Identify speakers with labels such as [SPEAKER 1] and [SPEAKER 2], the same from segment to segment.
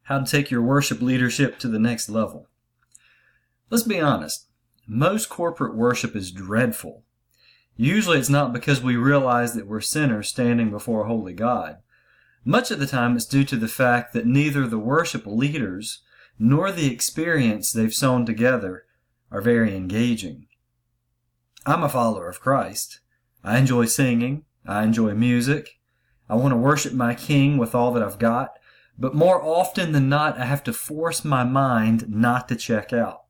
[SPEAKER 1] how to take your worship leadership to the next level. Let's be honest, most corporate worship is dreadful. Usually it's not because we realize that we're sinners standing before a holy God. Much of the time it's due to the fact that neither the worship leaders nor the experience they've sewn together are very engaging. I'm a follower of Christ. I enjoy singing. I enjoy music. I want to worship my King with all that I've got. But more often than not, I have to force my mind not to check out.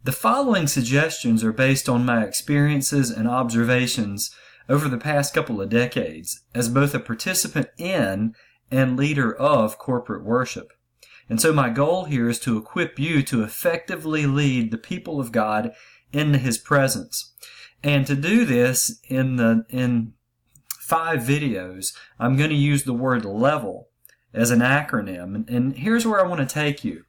[SPEAKER 1] The following suggestions are based on my experiences and observations over the past couple of decades as both a participant in and leader of corporate worship. And so my goal here is to equip you to effectively lead the people of God into His presence. And to do this in 5 videos, I'm going to use the word level as an acronym. And here's where I want to take you.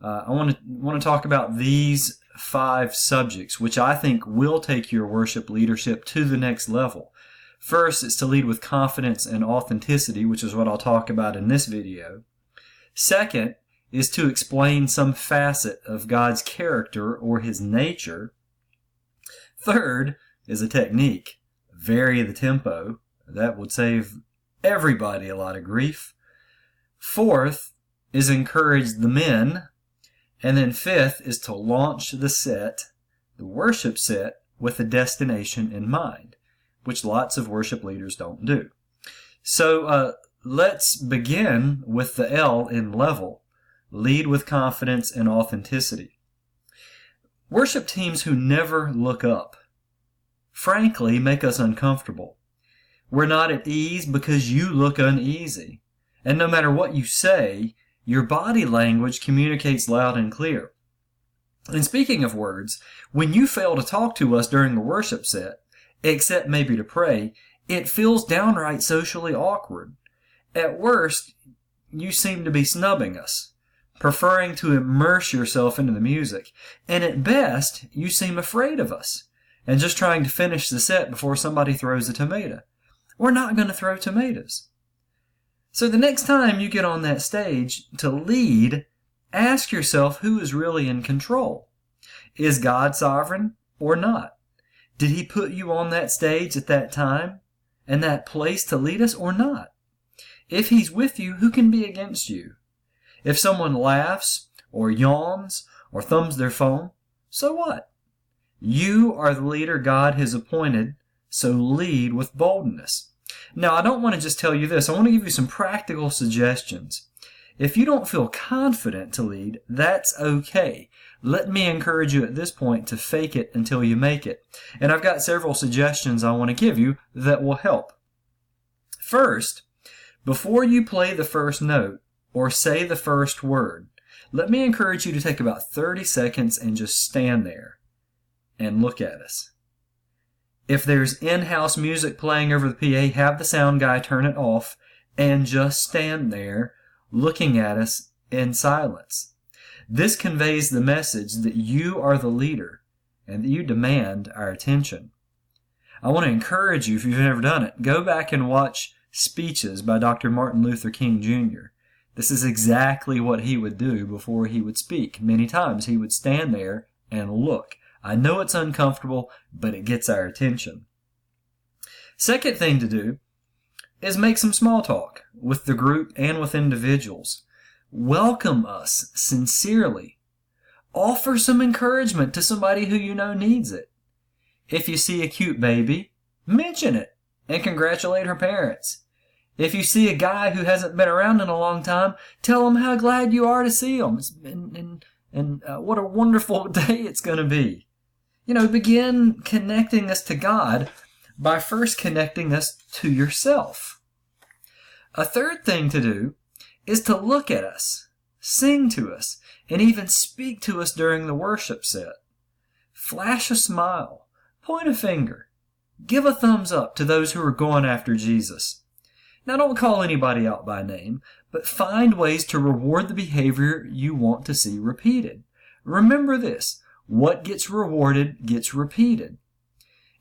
[SPEAKER 1] I want to talk about these 5 subjects, which I think will take your worship leadership to the next level. First, it's to lead with confidence and authenticity, which is what I'll talk about in this video. Second is to explain some facet of God's character or His nature. Third is a technique. Vary the tempo. That would save everybody a lot of grief. Fourth is encourage the men. And then fifth is to launch the set, the worship set, with a destination in mind, which lots of worship leaders don't do. So let's begin with the L in level. Lead with confidence and authenticity. Worship teams who never look up, frankly, make us uncomfortable. We're not at ease because you look uneasy. And no matter what you say, your body language communicates loud and clear. And speaking of words, when you fail to talk to us during a worship set, except maybe to pray, it feels downright socially awkward. At worst, you seem to be snubbing us, preferring to immerse yourself into the music. And at best, you seem afraid of us and just trying to finish the set before somebody throws a tomato. We're not going to throw tomatoes. So the next time you get on that stage to lead, ask yourself who is really in control. Is God sovereign or not? Did He put you on that stage at that time and that place to lead us or not? If He's with you, who can be against you? If someone laughs or yawns or thumbs their phone, so what? You are the leader God has appointed, so lead with boldness. Now, I don't want to just tell you this. I want to give you some practical suggestions. If you don't feel confident to lead, that's okay. Let me encourage you at this point to fake it until you make it. And I've got several suggestions I want to give you that will help. First, before you play the first note or say the first word, let me encourage you to take about 30 seconds and just stand there and look at us. If there's in-house music playing over the PA, have the sound guy turn it off and just stand there looking at us in silence. This conveys the message that you are the leader and that you demand our attention. I want to encourage you, if you've never done it, go back and watch speeches by Dr. Martin Luther King Jr. This is exactly what he would do before he would speak. Many times he would stand there and look. I know it's uncomfortable, but it gets our attention. Second thing to do is make some small talk with the group and with individuals. Welcome us sincerely. Offer some encouragement to somebody who you know needs it. If you see a cute baby, mention it and congratulate her parents. If you see a guy who hasn't been around in a long time, tell him how glad you are to see him and what a wonderful day it's going to be. Begin connecting us to God by first connecting us to yourself. A third thing to do is to look at us, sing to us, and even speak to us during the worship set. Flash a smile, point a finger, give a thumbs up to those who are going after Jesus. Now, don't call anybody out by name, but find ways to reward the behavior you want to see repeated. Remember this. What gets rewarded gets repeated.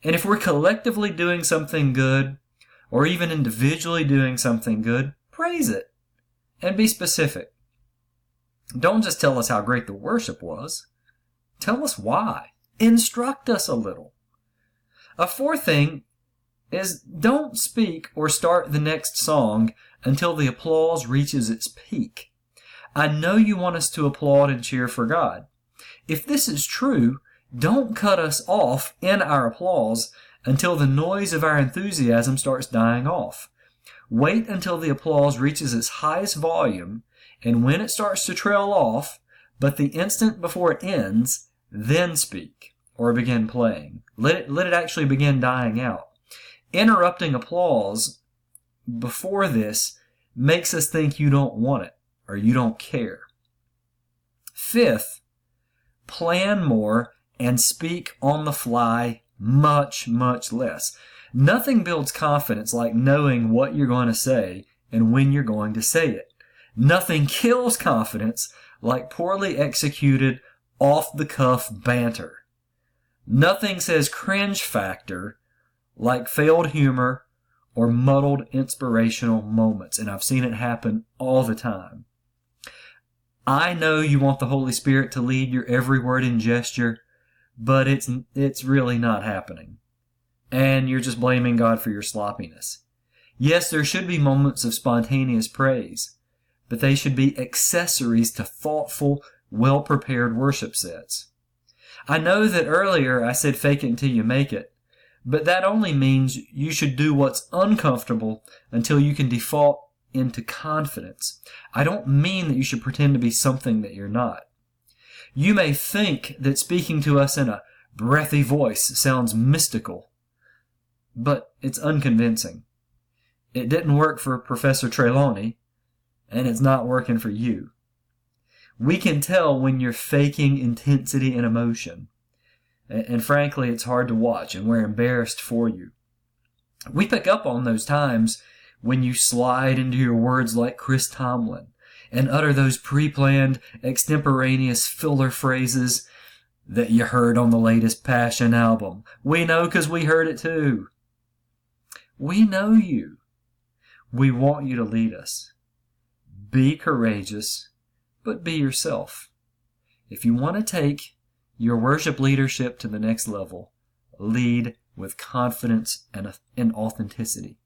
[SPEAKER 1] And if we're collectively doing something good, or even individually doing something good, praise it. And be specific. Don't just tell us how great the worship was. Tell us why. Instruct us a little. A fourth thing is don't speak or start the next song until the applause reaches its peak. I know you want us to applaud and cheer for God. If this is true, don't cut us off in our applause until the noise of our enthusiasm starts dying off. Wait until the applause reaches its highest volume, and when it starts to trail off, but the instant before it ends, then speak or begin playing. Let it actually begin dying out. Interrupting applause before this makes us think you don't want it or you don't care. Fifth, plan more and speak on the fly much, much less. Nothing builds confidence like knowing what you're going to say and when you're going to say it. Nothing kills confidence like poorly executed, off-the-cuff banter. Nothing says cringe factor like failed humor or muddled inspirational moments, and I've seen it happen all the time. I know you want the Holy Spirit to lead your every word and gesture, but it's really not happening. And you're just blaming God for your sloppiness. Yes, there should be moments of spontaneous praise, but they should be accessories to thoughtful, well-prepared worship sets. I know that earlier I said fake it until you make it, but that only means you should do what's uncomfortable until you can default into confidence. I don't mean that you should pretend to be something that you're not. You may think that speaking to us in a breathy voice sounds mystical, but it's unconvincing. It didn't work for Professor Trelawney, and it's not working for you. We can tell when you're faking intensity and emotion. And frankly, it's hard to watch, and we're embarrassed for you. We pick up on those times when you slide into your words like Chris Tomlin and utter those pre-planned, extemporaneous filler phrases that you heard on the latest Passion album. We know because we heard it too. We know you. We want you to lead us. Be courageous, but be yourself. If you want to take your worship leadership to the next level, lead with confidence and authenticity.